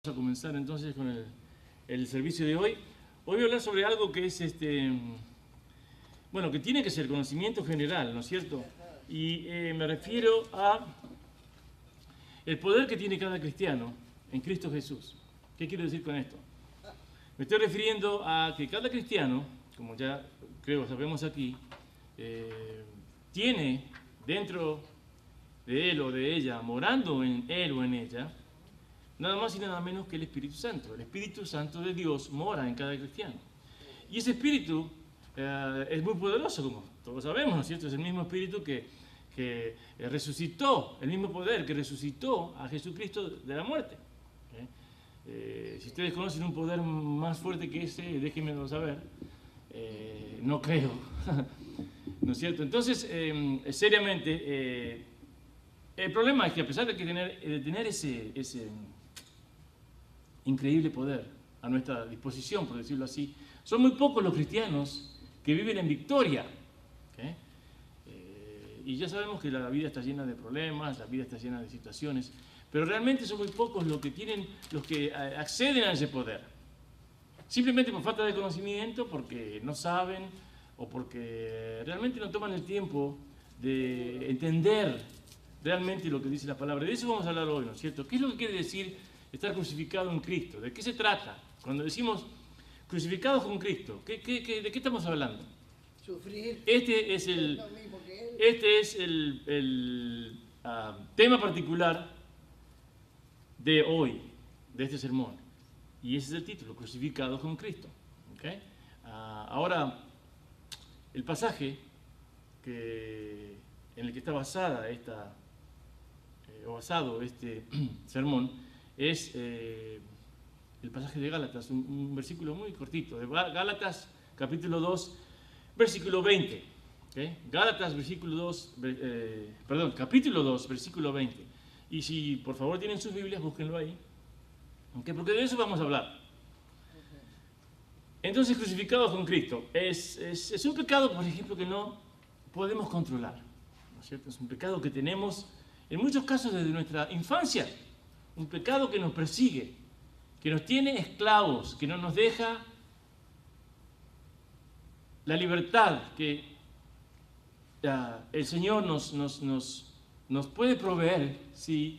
Vamos a comenzar entonces con el servicio de hoy. Hoy voy a hablar sobre algo que es bueno, que tiene que ser conocimiento general, ¿no es cierto? Y me refiero a el poder que tiene cada cristiano en Cristo Jesús. ¿Qué quiero decir con esto? Me estoy refiriendo a que cada cristiano, como ya creo sabemos aquí, tiene dentro de él o de ella, morando en él o en ella, nada más y nada menos que el Espíritu Santo. El Espíritu Santo de Dios mora en cada cristiano. Y ese Espíritu es muy poderoso, como todos sabemos, ¿no es cierto? Es el mismo Espíritu que resucitó, el mismo poder que resucitó a Jesucristo de la muerte. Si ustedes conocen un poder más fuerte que ese, déjenmelo saber. No creo. ¿No es cierto? Entonces, seriamente, el problema es que a pesar de tener ese increíble poder a nuestra disposición, por decirlo así, son muy pocos los cristianos que viven en victoria. Y ya sabemos que la vida está llena de problemas, la vida está llena de situaciones, pero realmente son muy pocos los que acceden a ese poder. Simplemente por falta de conocimiento, porque no saben o porque realmente no toman el tiempo de entender realmente lo que dice la palabra. De eso vamos a hablar hoy, ¿no es cierto? ¿Qué es lo que quiere decir estar crucificado en Cristo? ¿De qué se trata? Cuando decimos crucificados con Cristo, ¿de qué estamos hablando? Sufrir. Este es el tema particular de hoy, de este sermón. Y ese es el título, crucificados con Cristo. ¿Okay? Ahora, el pasaje en el que está basado este sermón es el pasaje de Gálatas, un versículo muy cortito, de Gálatas capítulo 2, versículo 20. ¿Okay? Gálatas capítulo 2, versículo 20. Y si por favor tienen sus Biblias, búsquenlo ahí. ¿Okay? Porque de eso vamos a hablar. Entonces, crucificados con Cristo. Es un pecado, por ejemplo, que no podemos controlar. ¿No es cierto? Es un pecado que tenemos en muchos casos desde nuestra infancia. Un pecado que nos persigue, que nos tiene esclavos, que no nos deja la libertad que el Señor nos puede proveer si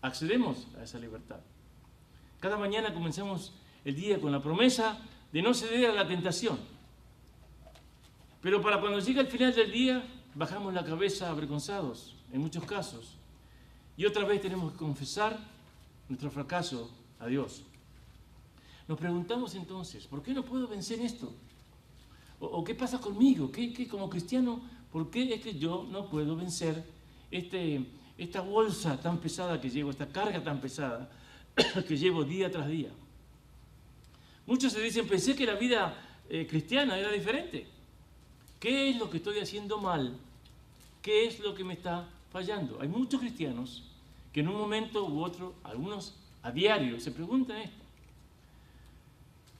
accedemos a esa libertad. Cada mañana comenzamos el día con la promesa de no ceder a la tentación. Pero para cuando llega el final del día, bajamos la cabeza avergonzados, en muchos casos. Y otra vez tenemos que confesar nuestro fracaso a Dios. Nos preguntamos entonces, ¿por qué no puedo vencer esto? ¿O qué pasa conmigo? ¿Qué como cristiano, por qué es que yo no puedo vencer esta bolsa tan pesada que llevo, esta carga tan pesada que llevo día tras día? Muchos se dicen, pensé que la vida cristiana era diferente. ¿Qué es lo que estoy haciendo mal? ¿Qué es lo que me está fallando? Hay muchos cristianos que en un momento u otro, algunos a diario, se preguntan esto.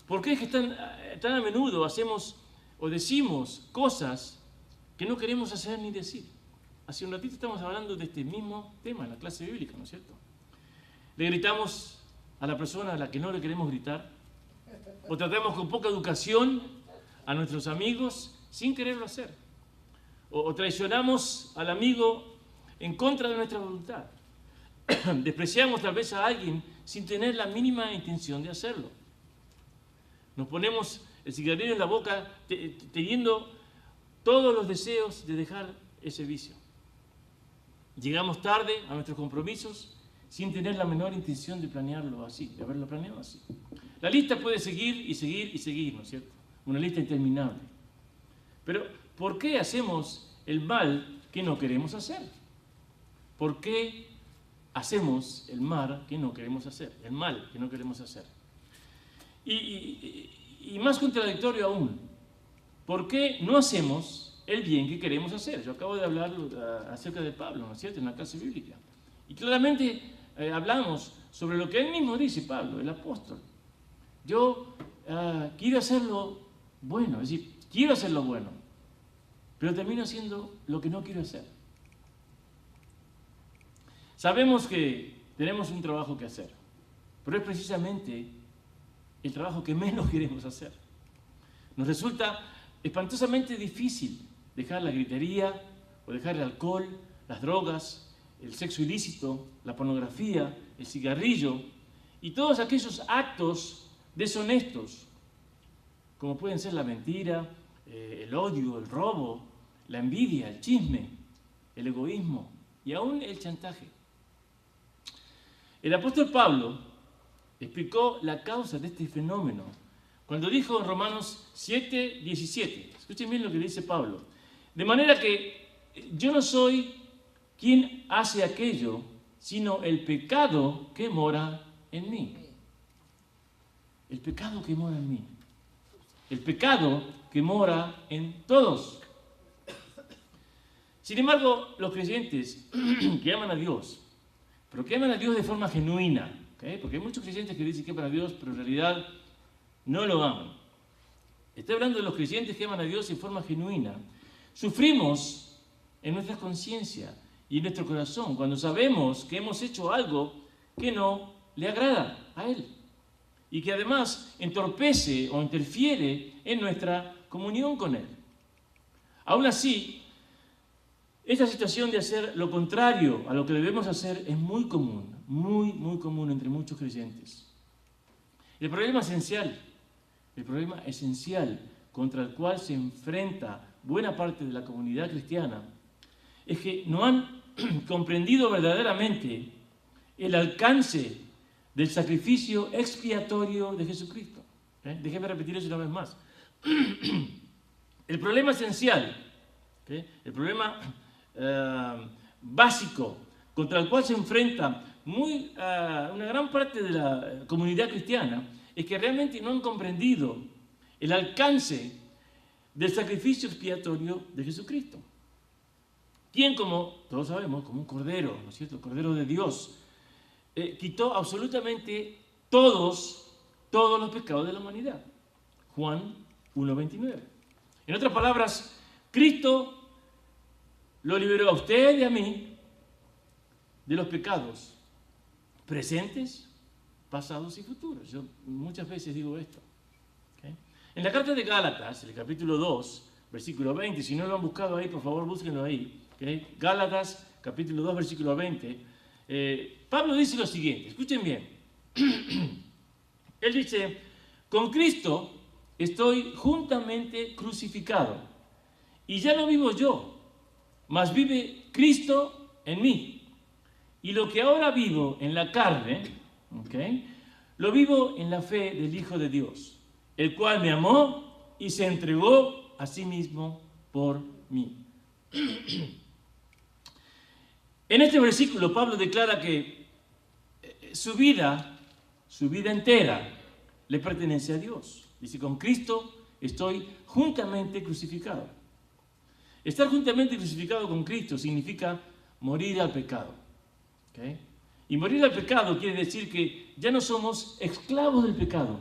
¿Por qué es que tan a menudo hacemos o decimos cosas que no queremos hacer ni decir? Hace un ratito estamos hablando de este mismo tema en la clase bíblica, ¿no es cierto? Le gritamos a la persona a la que no le queremos gritar, o tratamos con poca educación a nuestros amigos sin quererlo hacer, o traicionamos al amigo en contra de nuestra voluntad. Despreciamos tal vez a alguien sin tener la mínima intención de hacerlo. Nos ponemos el cigarrillo en la boca teniendo todos los deseos de dejar ese vicio. Llegamos tarde a nuestros compromisos sin tener la menor intención de planearlo así, de haberlo planeado así. La lista puede seguir y seguir y seguir, ¿no es cierto? Una lista interminable. Pero, ¿por qué hacemos el mal que no queremos hacer? ¿Por qué hacemos el mal que no queremos hacer? El mal que no queremos hacer. Y más contradictorio aún, ¿por qué no hacemos el bien que queremos hacer? Yo acabo de hablar acerca de Pablo, ¿no es cierto?, en la clase bíblica. Y claramente hablamos sobre lo que él mismo dice, Pablo, el apóstol. Yo quiero hacerlo bueno, es decir, quiero hacerlo bueno, pero termino haciendo lo que no quiero hacer. Sabemos que tenemos un trabajo que hacer. pero es precisamente el trabajo que menos queremos hacer. Nos resulta espantosamente difícil dejar la gritería o dejar el alcohol, las drogas, el sexo ilícito, la pornografía, el cigarrillo y todos aquellos actos deshonestos, como pueden ser la mentira, el odio, el robo, la envidia, el chisme, el egoísmo y aún el chantaje. El apóstol Pablo explicó la causa de este fenómeno cuando dijo en Romanos 7:17, escuchen bien lo que dice Pablo, de manera que yo no soy quien hace aquello, sino el pecado que mora en mí. El pecado que mora en mí. El pecado que mora en todos. Sin embargo, los creyentes que aman a Dios, pero que aman a Dios de forma genuina, ¿okay? Porque hay muchos creyentes que dicen que aman a Dios, pero en realidad no lo aman. Estoy hablando de los creyentes que aman a Dios en forma genuina. Sufrimos en nuestra conciencia y en nuestro corazón cuando sabemos que hemos hecho algo que no le agrada a Él y que además entorpece o interfiere en nuestra comunión con Él. Aún así, esta situación de hacer lo contrario a lo que debemos hacer es muy común, muy común entre muchos creyentes. El problema esencial contra el cual se enfrenta buena parte de la comunidad cristiana es que no han comprendido verdaderamente el alcance del sacrificio expiatorio de Jesucristo. Déjenme repetir eso una vez más. El problema esencial, el problema básico contra el cual se enfrenta una gran parte de la comunidad cristiana es que realmente no han comprendido el alcance del sacrificio expiatorio de Jesucristo. Quien, como todos sabemos, como un cordero, ¿no es cierto?, el cordero de Dios, quitó absolutamente todos los pecados de la humanidad. Juan 1:29. En otras palabras, Cristo lo liberó a usted y a mí de los pecados presentes, pasados y futuros. Yo muchas veces digo esto. ¿Okay? En la carta de Gálatas, el capítulo 2, versículo 20, si no lo han buscado ahí, por favor búsquenlo ahí. ¿Okay? Gálatas, capítulo 2, versículo 20. Pablo dice lo siguiente, escuchen bien. Él dice, con Cristo estoy juntamente crucificado, y ya no vivo yo, mas vive Cristo en mí. Y lo que ahora vivo en la carne, ¿okay?, lo vivo en la fe del Hijo de Dios, el cual me amó y se entregó a sí mismo por mí. En este versículo Pablo declara que su vida entera le pertenece a Dios. Dice, con Cristo estoy juntamente crucificado. Estar juntamente crucificado con Cristo significa morir al pecado. ¿Okay? Y morir al pecado quiere decir que ya no somos esclavos del pecado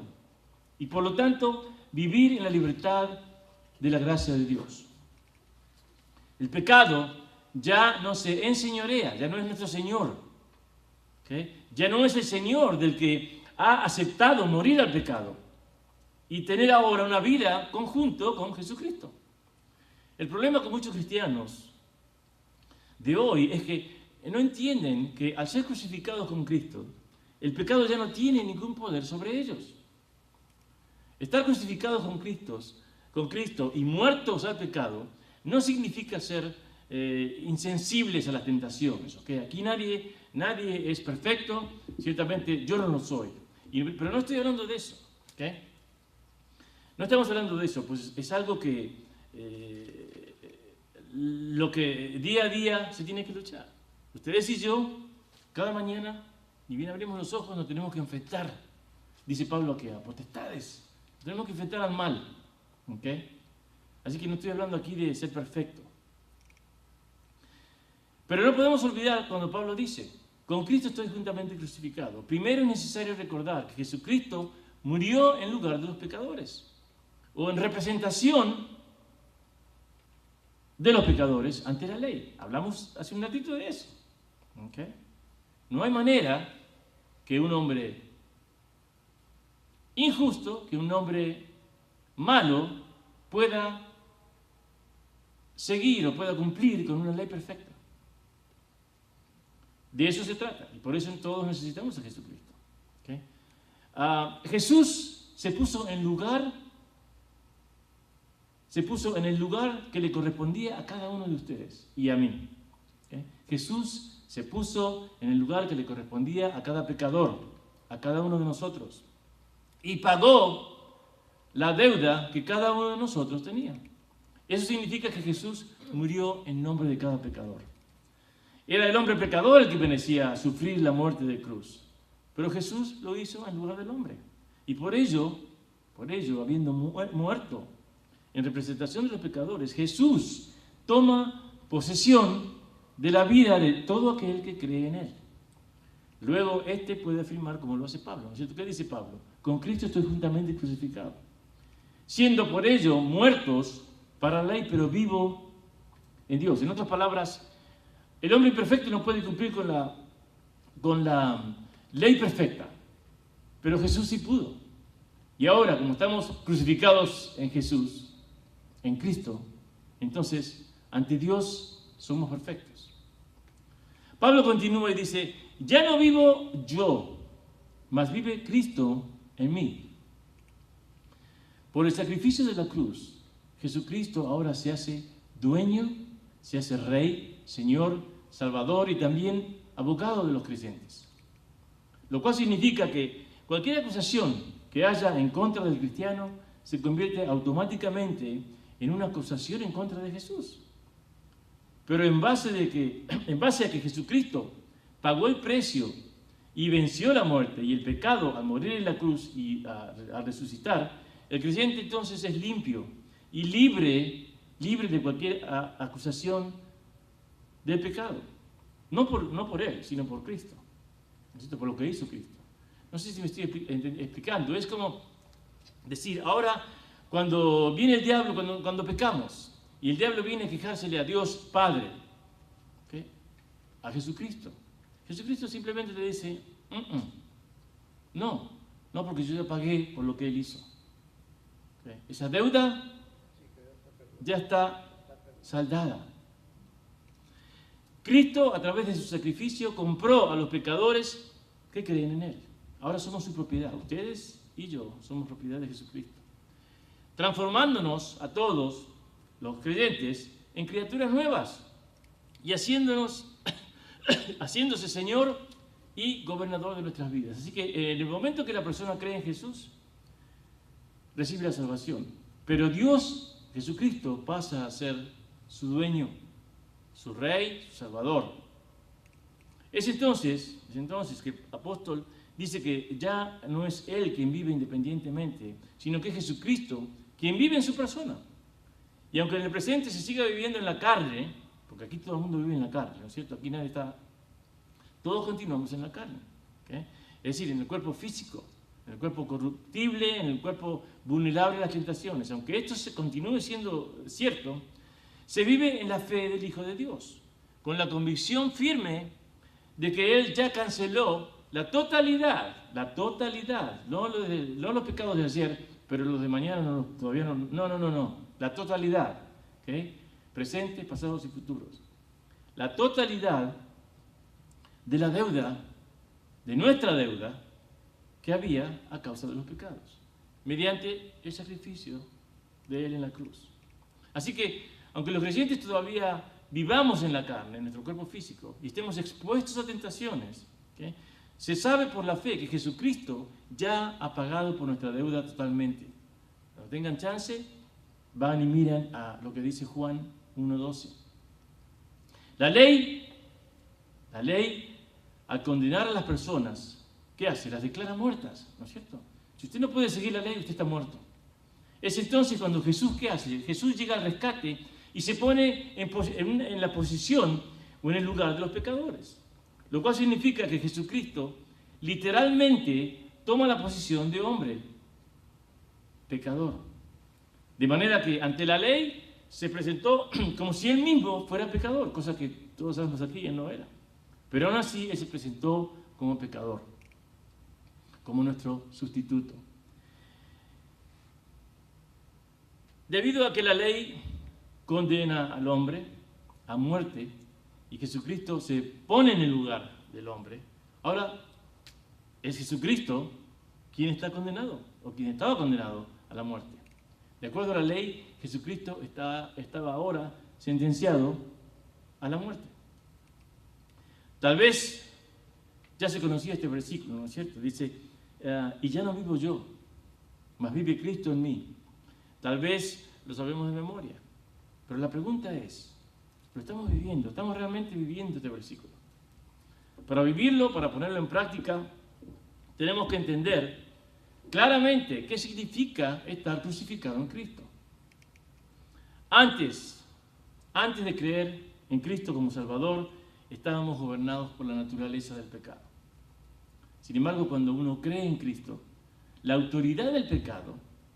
y por lo tanto vivir en la libertad de la gracia de Dios. El pecado ya no se enseñorea, ya no es nuestro Señor. ¿Okay? Ya no es el Señor del que ha aceptado morir al pecado y tener ahora una vida conjunto con Jesucristo. El problema con muchos cristianos de hoy es que no entienden que al ser crucificados con Cristo, el pecado ya no tiene ningún poder sobre ellos. Estar crucificados con Cristo y muertos al pecado no significa ser insensibles a las tentaciones. ¿Okay? Aquí nadie es perfecto, ciertamente yo no lo soy. Pero no estoy hablando de eso. ¿Okay? No estamos hablando de eso, pues es algo que lo que día a día se tiene que luchar. Ustedes y yo, cada mañana, ni bien abrimos los ojos, nos tenemos que enfrentar, dice Pablo aquí, a potestades. Nos tenemos que enfrentar al mal. ¿Okay? Así que no estoy hablando aquí de ser perfecto. Pero no podemos olvidar cuando Pablo dice, con Cristo estoy juntamente crucificado. Primero es necesario recordar que Jesucristo murió en lugar de los pecadores, o en representación de los pecadores ante la ley. Hablamos hace un ratito de eso. ¿Okay? No hay manera que un hombre injusto que un hombre malo pueda seguir o pueda cumplir con una ley perfecta. De eso se trata, y por eso todos necesitamos a Jesucristo. ¿Okay? Jesús se puso en el lugar que le correspondía a cada uno de ustedes y a mí. ¿Okay? Jesús se puso en el lugar que le correspondía a cada pecador, a cada uno de nosotros, y pagó la deuda que cada uno de nosotros tenía. Eso significa que Jesús murió en nombre de cada pecador. Era el hombre pecador el que merecía a sufrir la muerte de cruz, pero Jesús lo hizo en lugar del hombre. Y por ello, habiendo muerto en representación de los pecadores, Jesús toma posesión de la vida de todo aquel que cree en Él. Luego, este puede afirmar como lo hace Pablo, ¿no es cierto? ¿Qué dice Pablo? Con Cristo estoy juntamente crucificado, siendo por ello muertos para la ley, pero vivo en Dios. En otras palabras, el hombre imperfecto no puede cumplir con la ley perfecta, pero Jesús sí pudo. Y ahora, como estamos crucificados en Jesús, en Cristo, entonces, ante Dios somos perfectos. Pablo continúa y dice, ya no vivo yo, mas vive Cristo en mí. Por el sacrificio de la cruz, Jesucristo ahora se hace dueño, se hace Rey, Señor, Salvador y también abogado de los creyentes. Lo cual significa que cualquier acusación que haya en contra del cristiano se convierte automáticamente en una acusación en contra de Jesús. Pero en base a que Jesucristo pagó el precio y venció la muerte y el pecado al morir en la cruz y al resucitar, el creyente entonces es limpio y libre de cualquier acusación del pecado. No por él, sino por Cristo. Por lo que hizo Cristo. No sé si me estoy explicando. Es como decir, ahora cuando viene el diablo, cuando pecamos, y el diablo viene a quejársele a Dios Padre, ¿okay? A Jesucristo. Jesucristo simplemente le dice, no, porque yo ya pagué por lo que Él hizo. ¿Okay? Esa deuda ya está saldada. Cristo, a través de su sacrificio, compró a los pecadores que creen en Él. Ahora somos su propiedad. Ustedes y yo somos propiedad de Jesucristo. Transformándonos a todos los creyentes en criaturas nuevas y haciéndose Señor y gobernador de nuestras vidas. Así que en el momento que la persona cree en Jesús, recibe la salvación. Pero Dios, Jesucristo, pasa a ser su dueño, su Rey, su Salvador. Es entonces que el apóstol dice que ya no es Él quien vive independientemente, sino que es Jesucristo quien vive en su persona. Y aunque en el presente se siga viviendo en la carne, porque aquí todo el mundo vive en la carne, ¿no es cierto? Aquí nadie está, todos continuamos en la carne, ¿okay? Es decir, en el cuerpo físico, en el cuerpo corruptible, en el cuerpo vulnerable a las tentaciones. Aunque esto se continúe siendo cierto, se vive en la fe del Hijo de Dios, con la convicción firme de que Él ya canceló la totalidad, no los pecados de ayer, pero los de mañana todavía no, la totalidad, ¿okay? Presentes, pasados y futuros. La totalidad de la deuda, de nuestra deuda, que había a causa de los pecados, mediante el sacrificio de Él en la cruz. Así que, aunque los creyentes todavía vivamos en la carne, en nuestro cuerpo físico, y estemos expuestos a tentaciones, ¿okay? Se sabe por la fe que Jesucristo ya ha pagado por nuestra deuda totalmente. Cuando tengan chance, van y miran a lo que dice Juan 1:12. La ley, al condenar a las personas, ¿qué hace? Las declara muertas, ¿no es cierto? Si usted no puede seguir la ley, usted está muerto. Es entonces cuando Jesús, ¿qué hace? Jesús llega al rescate y se pone en la posición o en el lugar de los pecadores. Lo cual significa que Jesucristo literalmente toma la posición de hombre, pecador. De manera que ante la ley se presentó como si Él mismo fuera pecador, cosa que todos sabemos aquí, Él no era. Pero aún así Él se presentó como pecador, como nuestro sustituto. Debido a que la ley condena al hombre a muerte y Jesucristo se pone en el lugar del hombre, ahora es Jesucristo quien está condenado o quien estaba condenado a la muerte. De acuerdo a la ley, Jesucristo estaba ahora sentenciado a la muerte. Tal vez ya se conocía este versículo, ¿no es cierto? Dice, y ya no vivo yo, mas vive Cristo en mí. Tal vez lo sabemos de memoria, pero la pregunta es, ¿lo estamos viviendo? ¿Estamos realmente viviendo este versículo? Para vivirlo, para ponerlo en práctica, tenemos que entender claramente qué significa estar crucificado en Cristo. Antes de creer en Cristo como Salvador, estábamos gobernados por la naturaleza del pecado. Sin embargo, cuando uno cree en Cristo, la autoridad del pecado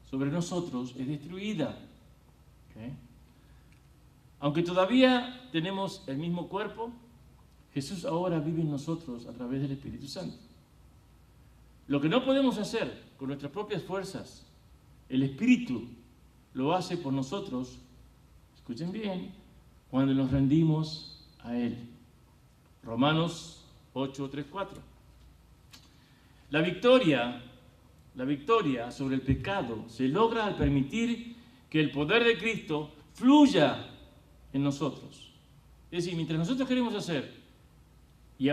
sobre nosotros es destruida. ¿Okay? Aunque todavía tenemos el mismo cuerpo, Jesús ahora vive en nosotros a través del Espíritu Santo. Lo que no podemos hacer con nuestras propias fuerzas, el Espíritu lo hace por nosotros, escuchen bien, cuando nos rendimos a Él. Romanos 8:3-4. La victoria sobre el pecado se logra al permitir que el poder de Cristo fluya en nosotros. Es decir, mientras nosotros queremos hacer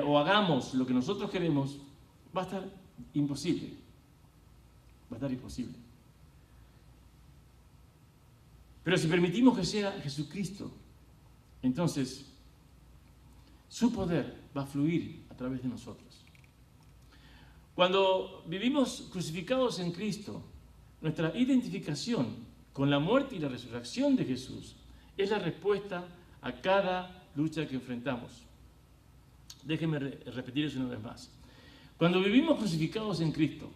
o hagamos lo que nosotros queremos, va a estar imposible. Va a estar imposible. Pero si permitimos que sea Jesucristo, entonces su poder va a fluir a través de nosotros. Cuando vivimos crucificados en Cristo, nuestra identificación con la muerte y la resurrección de Jesús es la respuesta a cada lucha que enfrentamos. Déjenme repetir eso una vez más. Cuando vivimos crucificados en Cristo,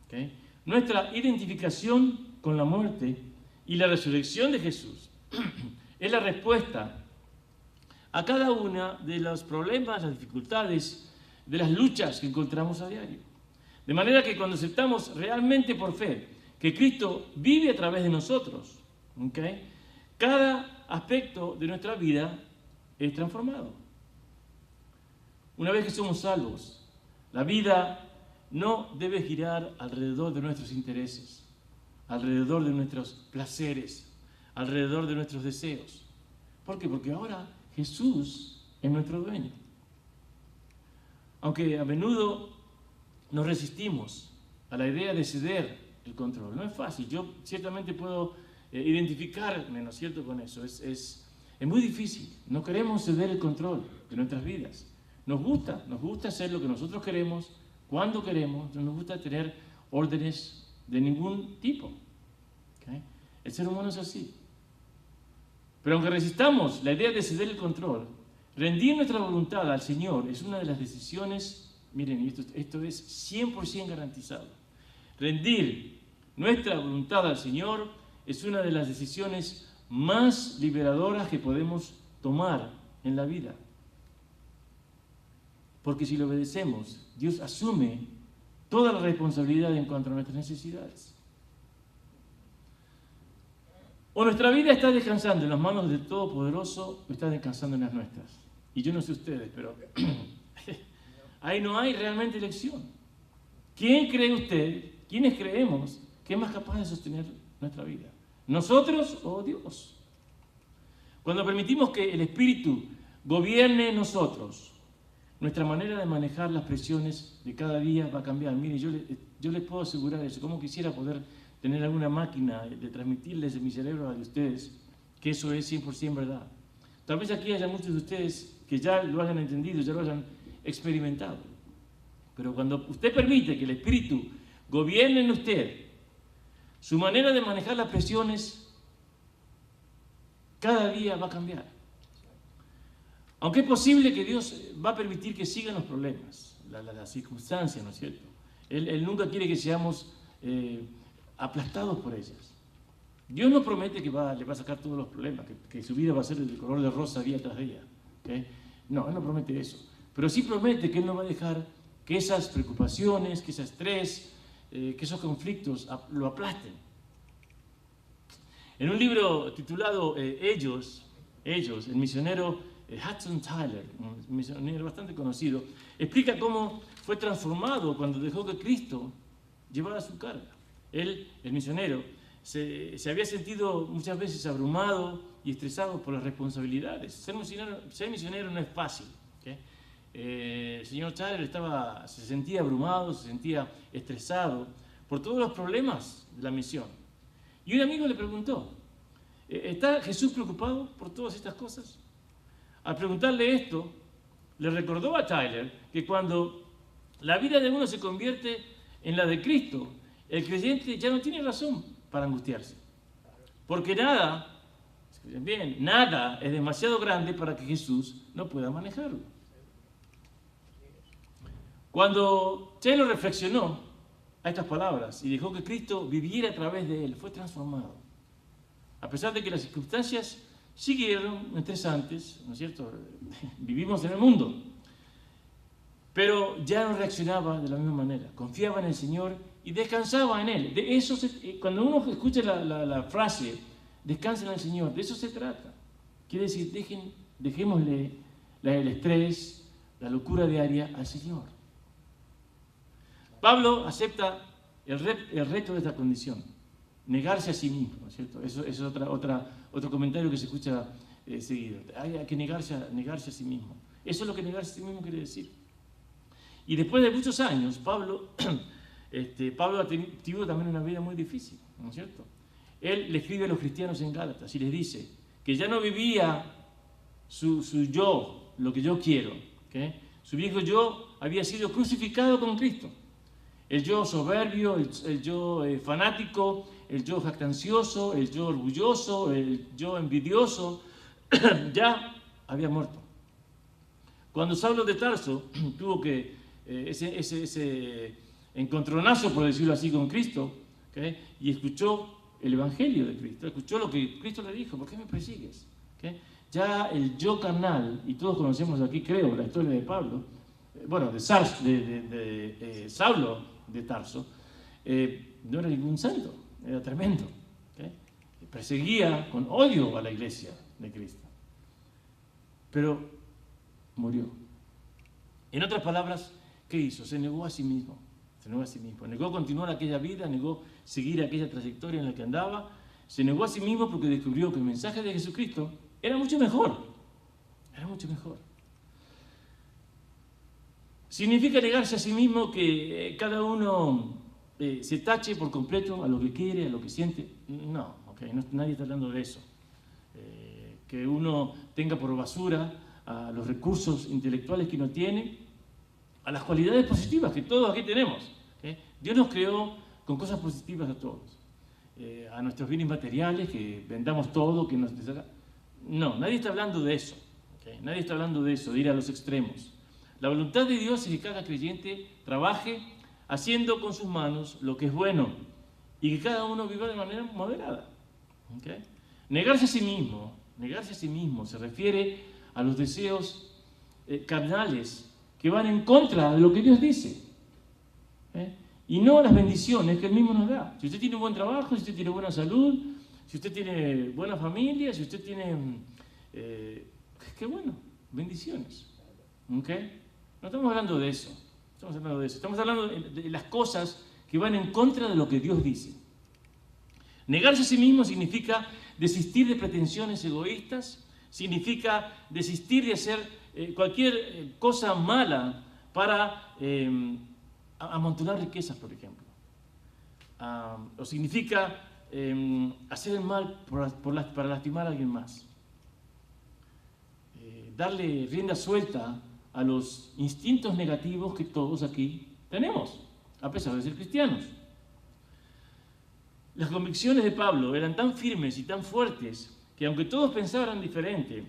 ¿okay?, nuestra identificación con la muerte y la resurrección de Jesús es la respuesta a cada una de los problemas, las dificultades, de las luchas que encontramos a diario. De manera que cuando aceptamos realmente por fe que Cristo vive a través de nosotros, ¿okay?, cada aspecto de nuestra vida es transformado. Una vez que somos salvos, la vida no debe girar alrededor de nuestros intereses, alrededor de nuestros placeres, alrededor de nuestros deseos. ¿Por qué? Porque ahora Jesús es nuestro dueño. Aunque a menudo nos resistimos a la idea de ceder el control. No es fácil. Yo ciertamente puedo identificarme, ¿no es cierto?, con eso. Es muy difícil. No queremos ceder el control de nuestras vidas. Nos gusta hacer lo que nosotros queremos, cuando queremos. No nos gusta tener órdenes de ningún tipo. ¿Okay? El ser humano es así. Pero aunque resistamos la idea de ceder el control, rendir nuestra voluntad al Señor es una de las decisiones, miren, esto es 100% garantizado. Rendir nuestra voluntad al Señor es una de las decisiones más liberadoras que podemos tomar en la vida. Porque si le obedecemos, Dios asume toda la responsabilidad en cuanto a nuestras necesidades. O nuestra vida está descansando en las manos del Todopoderoso o está descansando en las nuestras. Y yo no sé ustedes, pero ahí no hay realmente elección. ¿Quién cree usted, quiénes creemos que es más capaz de sostener nuestra vida? ¿Nosotros o Dios? Cuando permitimos que el Espíritu gobierne en nosotros, nuestra manera de manejar las presiones de cada día va a cambiar. Mire, yo les puedo asegurar eso. Como quisiera poder tener alguna máquina de transmitirles en mi cerebro a ustedes que eso es 100% verdad. Tal vez aquí haya muchos de ustedes que ya lo hayan entendido, ya lo hayan experimentado. Pero cuando usted permite que el Espíritu gobierne en usted, su manera de manejar las presiones cada día va a cambiar. Aunque es posible que Dios va a permitir que sigan los problemas, las circunstancias, ¿no es cierto? Él nunca quiere que seamos aplastados por ellas. Dios no promete que le va a sacar todos los problemas, que su vida va a ser del color de rosa día tras día. ¿Okay? No, Él no promete eso. Pero sí promete que Él no va a dejar que esas preocupaciones, que ese estrés, que esos conflictos lo aplasten. En un libro titulado Ellos, el misionero Hudson Taylor, un misionero bastante conocido, explica cómo fue transformado cuando dejó que Cristo llevara su carga. Él, el misionero, se había sentido muchas veces abrumado y estresado por las responsabilidades. Ser misionero no es fácil. ¿Okay? El señor Taylor se sentía abrumado, se sentía estresado por todos los problemas de la misión. Y un amigo le preguntó, ¿está Jesús preocupado por todas estas cosas? Al preguntarle esto, le recordó a Tyler que cuando la vida de uno se convierte en la de Cristo, el creyente ya no tiene razón para angustiarse. Porque nada, escuchen bien, nada es demasiado grande para que Jesús no pueda manejarlo. Cuando Taylor reflexionó a estas palabras y dejó que Cristo viviera a través de él, fue transformado. A pesar de que las circunstancias siguieron estresantes, ¿no es cierto? Vivimos en el mundo. Pero ya no reaccionaba de la misma manera. Confiaba en el Señor y descansaba en Él. De eso cuando uno escucha la frase, descansa en el Señor, de eso se trata. Quiere decir, dejémosle el estrés, la locura diaria al Señor. Pablo acepta el reto de esta condición. Negarse a sí mismo, ¿no es cierto? Eso es otro comentario que se escucha seguido. Hay que negarse a sí mismo. Eso es lo que negarse a sí mismo quiere decir. Y después de muchos años, Pablo ha tenido también una vida muy difícil, ¿no es cierto? Él le escribe a los cristianos en Gálatas y les dice que ya no vivía su yo, lo que yo quiero. ¿Okay? Su viejo yo había sido crucificado con Cristo. El yo soberbio, el yo fanático, el yo jactancioso, el yo orgulloso, el yo envidioso, ya había muerto. Cuando Saulo de Tarso tuvo que ese encontronazo, por decirlo así, con Cristo, ¿okay? Y escuchó el Evangelio de Cristo, escuchó lo que Cristo le dijo, ¿por qué me persigues? ¿Okay? Ya el yo carnal, y todos conocemos aquí, creo, la historia de Pablo, de Saulo de Tarso, no era ningún santo, era tremendo. ¿Okay? Perseguía con odio a la iglesia de Cristo. Pero murió. En otras palabras, ¿qué hizo? Se negó a sí mismo. Negó continuar aquella vida, negó seguir aquella trayectoria en la que andaba. Se negó a sí mismo porque descubrió que el mensaje de Jesucristo era mucho mejor. Era mucho mejor. ¿Significa negarse a sí mismo que cada uno se tache por completo a lo que quiere, a lo que siente? No, nadie está hablando de eso. Que uno tenga por basura a los recursos intelectuales que uno tiene, a las cualidades positivas que todos aquí tenemos. Dios nos creó con cosas positivas a todos. A nuestros bienes materiales, que vendamos todo, que nos deshaga. No, nadie está hablando de eso. Nadie está hablando de eso, de ir a los extremos. La voluntad de Dios es que cada creyente trabaje haciendo con sus manos lo que es bueno y que cada uno viva de manera moderada. ¿Okay? Negarse a sí mismo se refiere a los deseos carnales que van en contra de lo que Dios dice. Y no a las bendiciones que Él mismo nos da. Si usted tiene un buen trabajo, si usted tiene buena salud, si usted tiene buena familia, si usted tiene... qué bueno, bendiciones. ¿Okay? No estamos hablando de eso. Estamos hablando de las cosas que van en contra de lo que Dios dice. Negarse a sí mismo significa desistir de pretensiones egoístas, significa desistir de hacer cualquier cosa mala para amontonar riquezas, por ejemplo. O significa hacer el mal para lastimar a alguien más. Darle rienda suelta a los instintos negativos que todos aquí tenemos, a pesar de ser cristianos. Las convicciones de Pablo eran tan firmes y tan fuertes que aunque todos pensaran diferente,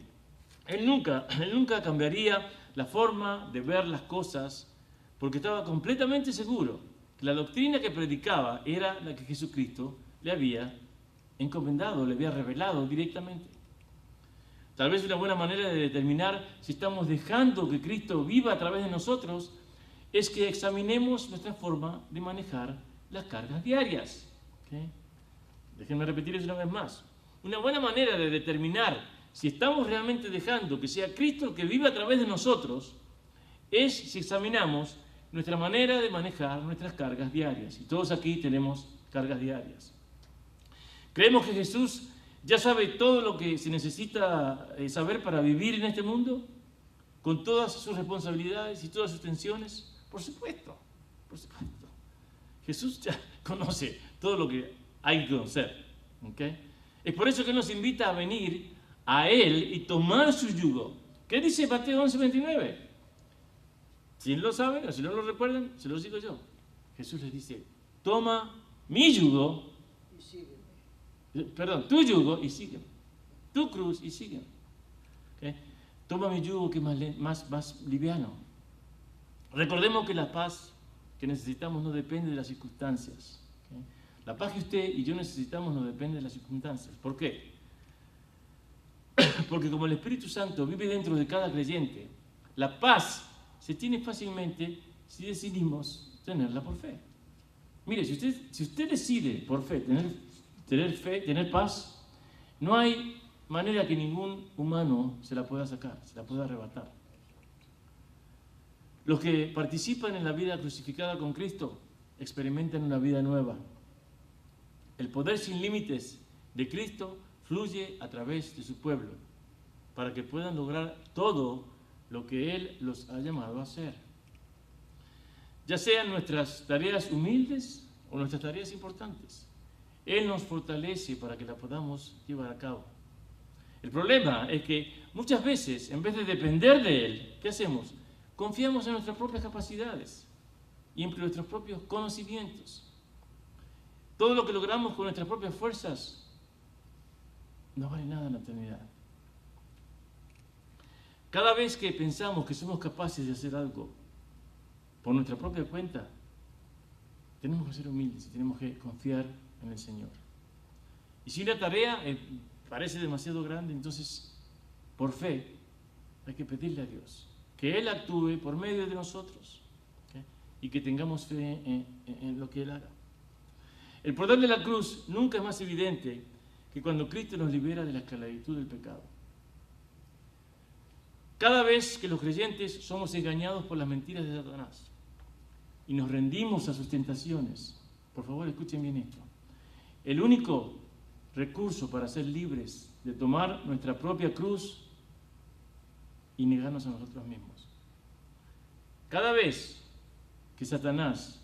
él nunca cambiaría la forma de ver las cosas porque estaba completamente seguro que la doctrina que predicaba era la que Jesucristo le había encomendado, le había revelado directamente. Tal vez una buena manera de determinar si estamos dejando que Cristo viva a través de nosotros es que examinemos nuestra forma de manejar las cargas diarias. ¿Okay? Déjenme repetir eso una vez más. una buena manera de determinar si estamos realmente dejando que sea Cristo el que vive a través de nosotros es si examinamos nuestra manera de manejar nuestras cargas diarias. Y todos aquí tenemos cargas diarias. ¿Creemos que Jesús ya sabe todo lo que se necesita saber para vivir en este mundo? ¿Con todas sus responsabilidades y todas sus tensiones? Por supuesto, por supuesto. Jesús ya conoce todo lo que hay que conocer. ¿Okay? Es por eso que nos invita a venir a Él y tomar su yugo. ¿Qué dice Mateo 11:29? Si no lo saben o si no lo recuerdan, se los digo yo. Jesús les dice, toma mi yugo, Y sígueme. perdón, tu yugo y sígueme. Tu cruz y sígueme. ¿Okay? Toma mi yugo que es más liviano. Recordemos que la paz que necesitamos no depende de las circunstancias. ¿Okay? La paz que usted y yo necesitamos no depende de las circunstancias. ¿Por qué? Porque como el Espíritu Santo vive dentro de cada creyente, la paz se tiene fácilmente si decidimos tenerla por fe. Mire, si usted decide por fe tener paz, no hay manera que ningún humano se la pueda sacar, se la pueda arrebatar. Los que participan en la vida crucificada con Cristo experimentan una vida nueva. El poder sin límites de Cristo fluye a través de su pueblo para que puedan lograr todo lo que Él los ha llamado a hacer. Ya sean nuestras tareas humildes o nuestras tareas importantes, Él nos fortalece para que las podamos llevar a cabo. El problema es que muchas veces, en vez de depender de Él, ¿qué hacemos? Confiamos en nuestras propias capacidades y en nuestros propios conocimientos. Todo lo que logramos con nuestras propias fuerzas no vale nada en la eternidad. Cada vez que pensamos que somos capaces de hacer algo por nuestra propia cuenta, tenemos que ser humildes y tenemos que confiar en el Señor. Y si una tarea parece demasiado grande, entonces, por fe, hay que pedirle a Dios que Él actúe por medio de nosotros, ¿okay? Y que tengamos fe en lo que Él haga. El poder de la cruz nunca es más evidente que cuando Cristo nos libera de la esclavitud del pecado. Cada vez que los creyentes somos engañados por las mentiras de Satanás y nos rendimos a sus tentaciones, por favor escuchen bien esto, el único recurso para ser libres de tomar nuestra propia cruz y negarnos a nosotros mismos. Cada vez que Satanás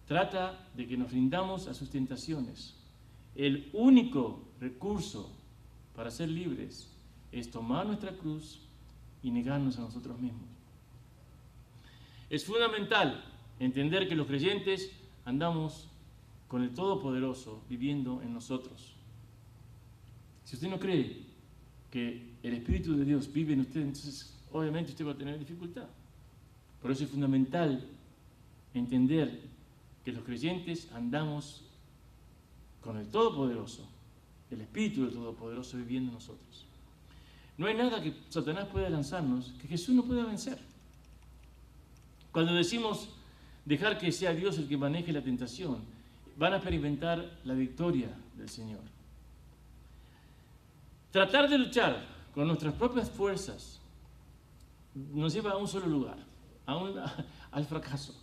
trata de que nos rindamos a sus tentaciones, el único recurso para ser libres es tomar nuestra cruz y negarnos a nosotros mismos. Es fundamental entender que los creyentes andamos con el Todopoderoso viviendo en nosotros. Si usted no cree que el Espíritu de Dios vive en usted, entonces obviamente usted va a tener dificultad. Por eso es fundamental entender que los creyentes andamos con el Todopoderoso, el Espíritu del Todopoderoso viviendo en nosotros. No hay nada que Satanás pueda lanzarnos que Jesús no pueda vencer. Cuando decimos dejar que sea Dios el que maneje la tentación, van a experimentar la victoria del Señor. Tratar de luchar con nuestras propias fuerzas nos lleva a un solo lugar, al fracaso.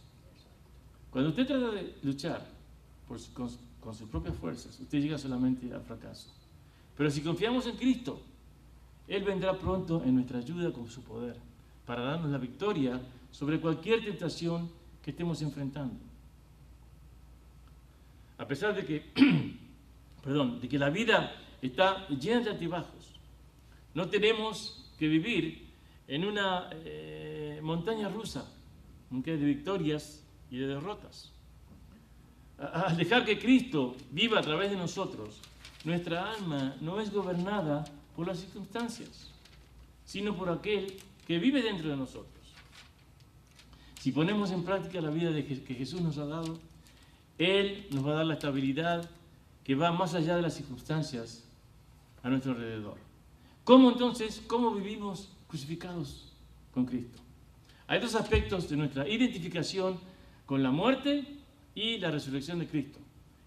Cuando usted trata de luchar con sus propias fuerzas, usted llega solamente al fracaso. Pero si confiamos en Cristo, Él vendrá pronto en nuestra ayuda con su poder para darnos la victoria sobre cualquier tentación que estemos enfrentando. A pesar de que la vida está llena de altibajos, no tenemos que vivir en una montaña rusa, ¿okay?, de victorias y de derrotas. Al dejar que Cristo viva a través de nosotros, nuestra alma no es gobernada por las circunstancias, sino por aquel que vive dentro de nosotros. Si ponemos en práctica la vida que Jesús nos ha dado, Él nos va a dar la estabilidad que va más allá de las circunstancias a nuestro alrededor. ¿Cómo vivimos crucificados con Cristo? Hay dos aspectos de nuestra identificación con la muerte y la resurrección de Cristo.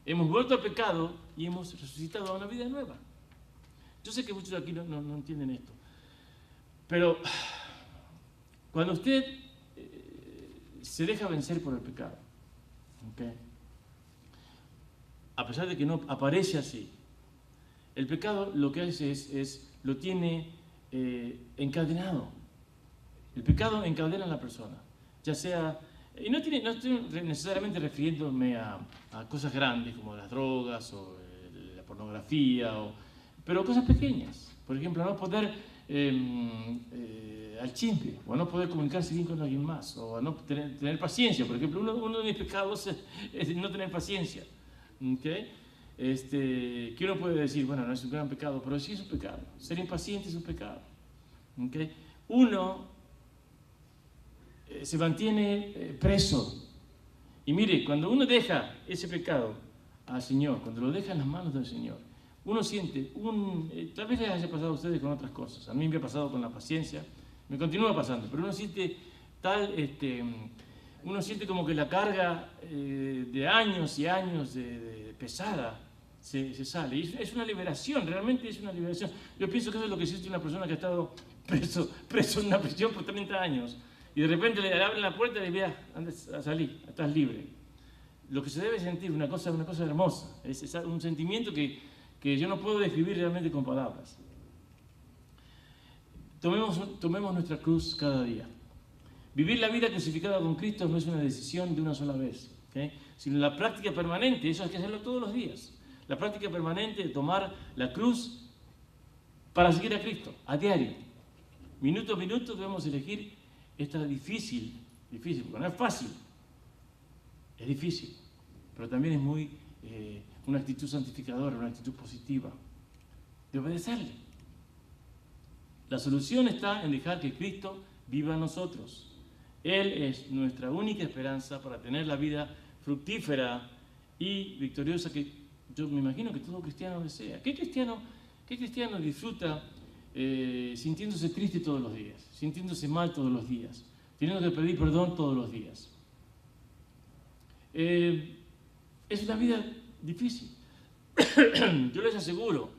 Hemos vuelto al pecado y hemos resucitado a una vida nueva. Yo sé que muchos de aquí no entienden esto, pero cuando usted se deja vencer por el pecado, ¿okay? A pesar de que no aparece así, el pecado lo que hace es lo tiene encadenado. El pecado encadena a la persona, ya sea, y no estoy necesariamente refiriéndome a cosas grandes como las drogas o la pornografía, pero cosas pequeñas. Por ejemplo, no poder al chisme, o a no poder comunicarse bien con alguien más, o a no tener paciencia. Por ejemplo, uno de mis pecados es no tener paciencia. ¿Okay? Que uno puede decir, bueno, no es un gran pecado, pero sí es un pecado. Ser impaciente es un pecado. ¿Okay? Uno se mantiene preso. Y mire, cuando uno deja ese pecado al Señor, cuando lo deja en las manos del Señor, uno siente tal vez les haya pasado a ustedes con otras cosas. A mí me ha pasado con la paciencia, me continúa pasando, pero uno siente uno siente como que la carga de años y años de pesada se sale. Y es una liberación, realmente es una liberación. Yo pienso que eso es lo que siente una persona que ha estado preso en una prisión por 30 años. Y de repente le abren la puerta y le dicen, antes a salir, estás libre. Lo que se debe sentir, una cosa hermosa, es un sentimiento que yo no puedo describir realmente con palabras. Tomemos nuestra cruz cada día. Vivir la vida crucificada con Cristo no es una decisión de una sola vez, ¿okay? Sino la práctica permanente, eso hay que hacerlo todos los días. La práctica permanente de tomar la cruz para seguir a Cristo, a diario. Minuto a minuto debemos elegir esta difícil, porque no es fácil, es difícil, pero también es muy una actitud santificadora, una actitud positiva, de obedecerle. La solución está en dejar que Cristo viva en nosotros. Él es nuestra única esperanza para tener la vida fructífera y victoriosa que yo me imagino que todo cristiano desea. ¿Qué cristiano disfruta sintiéndose triste todos los días, sintiéndose mal todos los días, teniendo que pedir perdón todos los días? Es una vida difícil. Yo les aseguro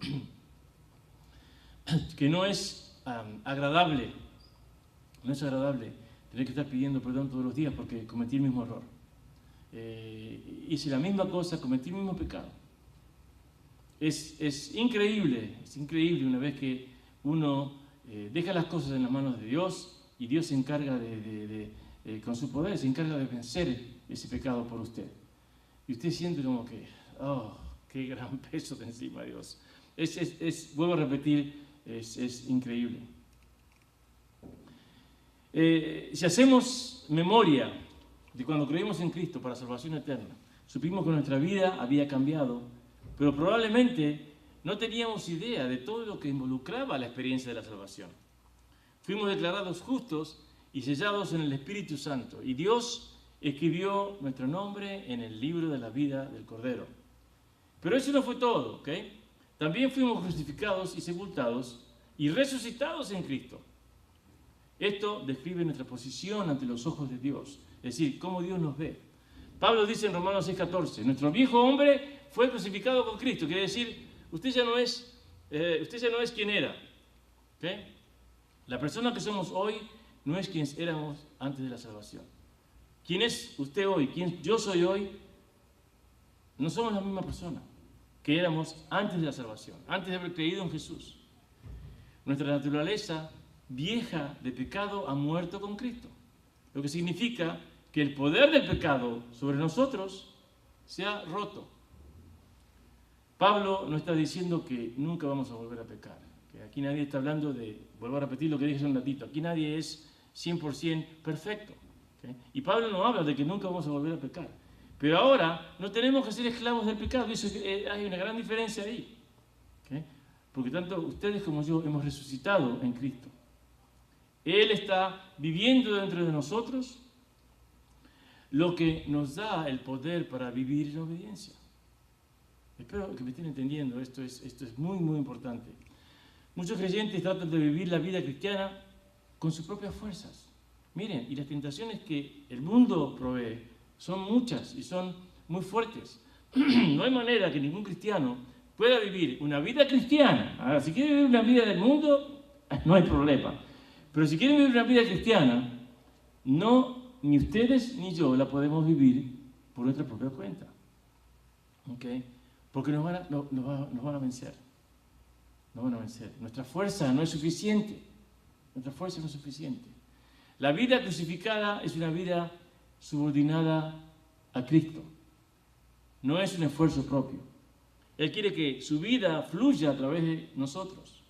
que no es agradable tener que estar pidiendo perdón todos los días porque cometí el mismo error. Hice la misma cosa, cometí el mismo pecado. Es increíble una vez que uno deja las cosas en las manos de Dios y Dios se encarga con su poder, se encarga de vencer ese pecado por usted. Y usted siente como que, oh, qué gran peso de encima de Dios. Vuelvo a repetir, es increíble. Si hacemos memoria de cuando creímos en Cristo para salvación eterna, supimos que nuestra vida había cambiado, pero probablemente no teníamos idea de todo lo que involucraba la experiencia de la salvación. Fuimos declarados justos y sellados en el Espíritu Santo, y Dios escribió nuestro nombre en el libro de la vida del Cordero. Pero eso no fue todo, ¿ok? También fuimos crucificados y sepultados y resucitados en Cristo. Esto describe nuestra posición ante los ojos de Dios, es decir, cómo Dios nos ve. Pablo dice en Romanos 6:14, nuestro viejo hombre fue crucificado con Cristo, quiere decir, usted ya no es quien era. ¿Okay? La persona que somos hoy no es quien éramos antes de la salvación. ¿Quién es usted hoy? ¿Quién yo soy hoy? No somos la misma persona que éramos antes de la salvación, antes de haber creído en Jesús. Nuestra naturaleza vieja de pecado ha muerto con Cristo, lo que significa que el poder del pecado sobre nosotros se ha roto. Pablo no está diciendo que nunca vamos a volver a pecar, que aquí nadie está hablando vuelvo a repetir lo que dije hace un ratito, aquí nadie es 100% perfecto, ¿okay? Y Pablo no habla de que nunca vamos a volver a pecar, pero ahora no tenemos que ser esclavos del pecado, y hay una gran diferencia ahí, ¿okay? Porque tanto ustedes como yo hemos resucitado en Cristo. Él está viviendo dentro de nosotros, lo que nos da el poder para vivir en obediencia. Espero que me estén entendiendo, esto es muy, muy importante. Muchos creyentes tratan de vivir la vida cristiana con sus propias fuerzas. Miren, y las tentaciones que el mundo provee son muchas y son muy fuertes. No hay manera que ningún cristiano pueda vivir una vida cristiana. Ahora, si quiere vivir una vida del mundo, no hay problema. Pero si quiere vivir una vida cristiana, ni ustedes ni yo la podemos vivir por nuestra propia cuenta. ¿Okay? Porque nos van a vencer. Nos van a vencer. Nuestra fuerza no es suficiente. Nuestra fuerza no es suficiente. La vida crucificada es una vida subordinada a Cristo. No es un esfuerzo propio. Él quiere que su vida fluya a través de nosotros.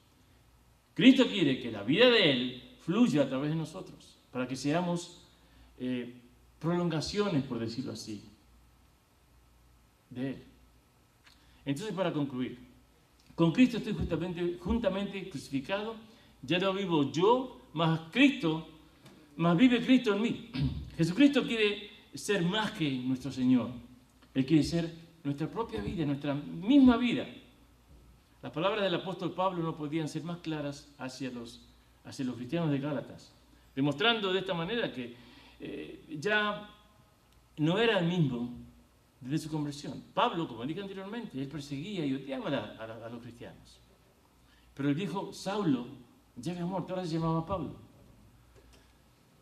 Cristo quiere que la vida de Él fluya a través de nosotros, para que seamos prolongaciones, por decirlo así, de Él. Entonces, para concluir, con Cristo estoy juntamente crucificado. Ya no vivo yo, más vive Cristo en mí. Jesucristo quiere ser más que nuestro Señor. Él quiere ser nuestra propia vida, nuestra misma vida. Las palabras del apóstol Pablo no podían ser más claras hacia los cristianos de Gálatas, demostrando de esta manera que ya no era el mismo desde su conversión. Pablo, como dije anteriormente, él perseguía y odiaba a los cristianos. Pero el viejo Saulo ya había muerto, ahora se llamaba Pablo.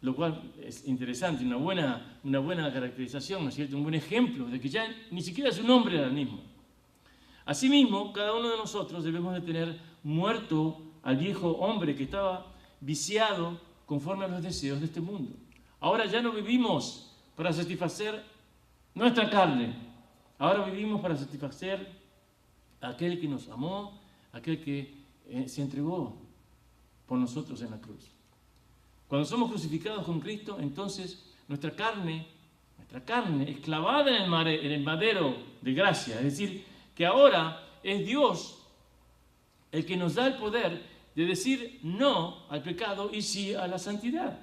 Lo cual es interesante, una buena caracterización, ¿no es cierto? Un buen ejemplo de que ya ni siquiera su nombre era el mismo. Asimismo, cada uno de nosotros debemos de tener muerto al viejo hombre que estaba viciado conforme a los deseos de este mundo. Ahora ya no vivimos para satisfacer nuestra carne. Ahora vivimos para satisfacer a aquel que nos amó, aquel que se entregó por nosotros en la cruz. Cuando somos crucificados con Cristo, entonces nuestra carne es clavada en el madero de gracia. Es decir, que ahora es Dios el que nos da el poder de decir no al pecado y sí a la santidad.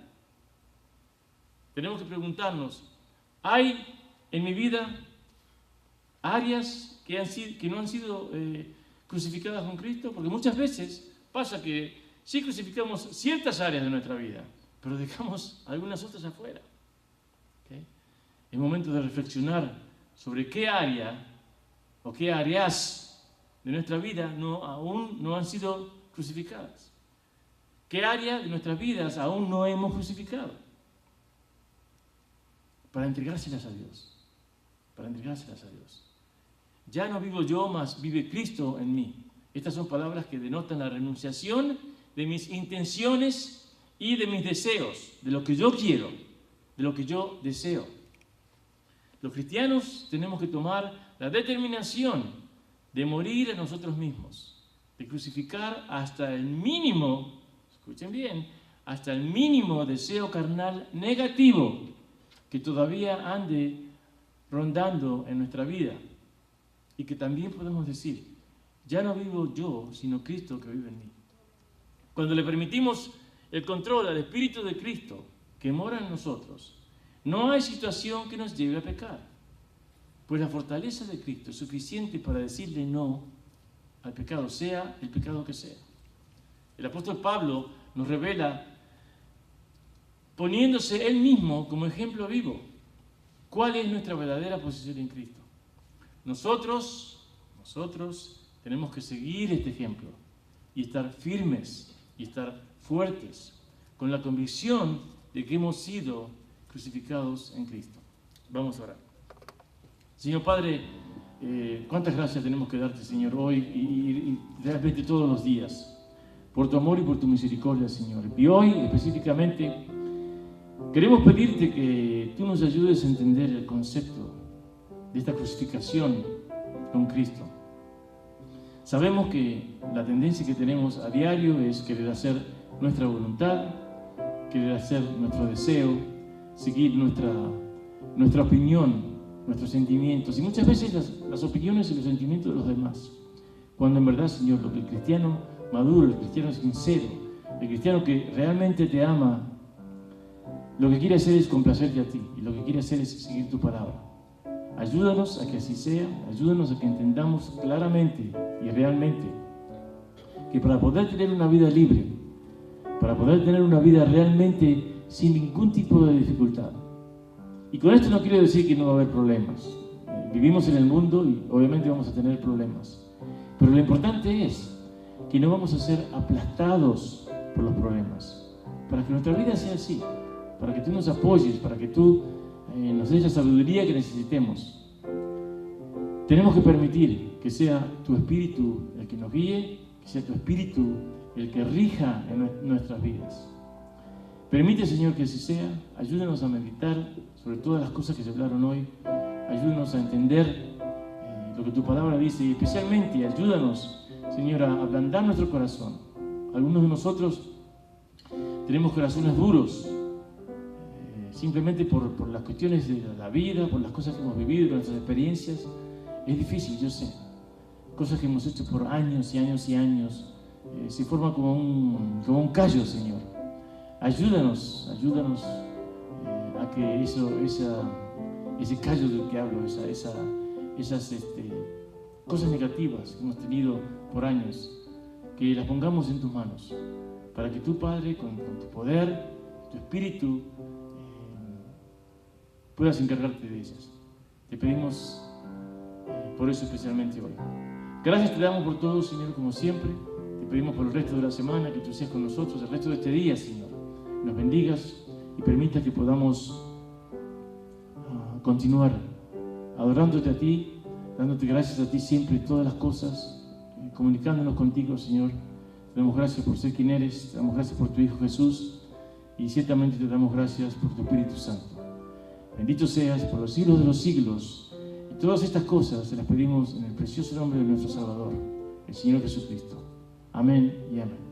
Tenemos que preguntarnos, ¿hay en mi vida áreas que no han sido crucificadas con Cristo? Porque muchas veces pasa que sí crucificamos ciertas áreas de nuestra vida, pero dejamos algunas otras afuera. ¿Okay? Es momento de reflexionar sobre qué área o qué áreas de nuestra vida aún no han sido crucificadas. ¿Qué área de nuestras vidas aún no hemos crucificado? Para entregárselas a Dios. Para entregárselas a Dios. Ya no vivo yo, mas vive Cristo en mí. Estas son palabras que denotan la renunciación de mis intenciones y de mis deseos, de lo que yo quiero, de lo que yo deseo. Los cristianos tenemos que tomar la determinación de morir a nosotros mismos, de crucificar hasta el mínimo, escuchen bien, hasta el mínimo deseo carnal negativo que todavía ande rondando en nuestra vida y que también podemos decir, ya no vivo yo, sino Cristo que vive en mí. Cuando le permitimos el control al Espíritu de Cristo que mora en nosotros, no hay situación que nos lleve a pecar, pues la fortaleza de Cristo es suficiente para decirle no al pecado, sea el pecado que sea. El apóstol Pablo nos revela, poniéndose él mismo como ejemplo vivo, cuál es nuestra verdadera posición en Cristo. Nosotros tenemos que seguir este ejemplo y estar firmes y estar fuertes con la convicción de que hemos sido crucificados en Cristo. Vamos a orar. Señor Padre, cuántas gracias tenemos que darte, Señor, hoy y realmente todos los días, por tu amor y por tu misericordia, Señor. Y hoy específicamente queremos pedirte que tú nos ayudes a entender el concepto de esta crucificación con Cristo. Sabemos que la tendencia que tenemos a diario es querer hacer nuestra voluntad, querer hacer nuestro deseo, seguir nuestra opinión, nuestros sentimientos, y muchas veces las opiniones y los sentimientos de los demás. Cuando en verdad, Señor, lo que el cristiano maduro, el cristiano sincero, el cristiano que realmente te ama, lo que quiere hacer es complacerte a ti, y lo que quiere hacer es seguir tu palabra. Ayúdanos a que así sea, ayúdanos a que entendamos claramente y realmente que para poder tener una vida libre, para poder tener una vida realmente sin ningún tipo de dificultad. Y con esto no quiero decir que no va a haber problemas. Vivimos en el mundo y obviamente vamos a tener problemas. Pero lo importante es que no vamos a ser aplastados por los problemas. Para que nuestra vida sea así, para que tú nos apoyes, para que tú nos des la sabiduría que necesitemos. Tenemos que permitir que sea tu Espíritu el que nos guíe, que sea tu Espíritu el que rija en nuestras vidas. Permite, Señor, que así sea. Ayúdanos a meditar sobre todas las cosas que se hablaron hoy. Ayúdanos a entender lo que tu palabra dice y especialmente ayúdanos, Señor, a ablandar nuestro corazón. Algunos de nosotros tenemos corazones duros, simplemente por las cuestiones de la vida, por las cosas que hemos vivido, nuestras experiencias. Es difícil, yo sé. Cosas que hemos hecho por años y años y años. Se forma como un callo, Señor. Ayúdanos a que ese callo del que hablo, esas cosas negativas que hemos tenido por años, que las pongamos en tus manos, para que tú, Padre, con tu poder, tu Espíritu, puedas encargarte de ellas. Te pedimos por eso especialmente hoy. Gracias te damos por todo, Señor, como siempre. Te pedimos por el resto de la semana, que tú seas con nosotros el resto de este día, Señor. Nos bendigas y permitas que podamos continuar adorándote a ti, dándote gracias a ti siempre en todas las cosas, comunicándonos contigo, Señor. Te damos gracias por ser quien eres, te damos gracias por tu Hijo Jesús y ciertamente te damos gracias por tu Espíritu Santo. Bendito seas por los siglos de los siglos. Y todas estas cosas se las pedimos en el precioso nombre de nuestro Salvador, el Señor Jesucristo. Amén y amén.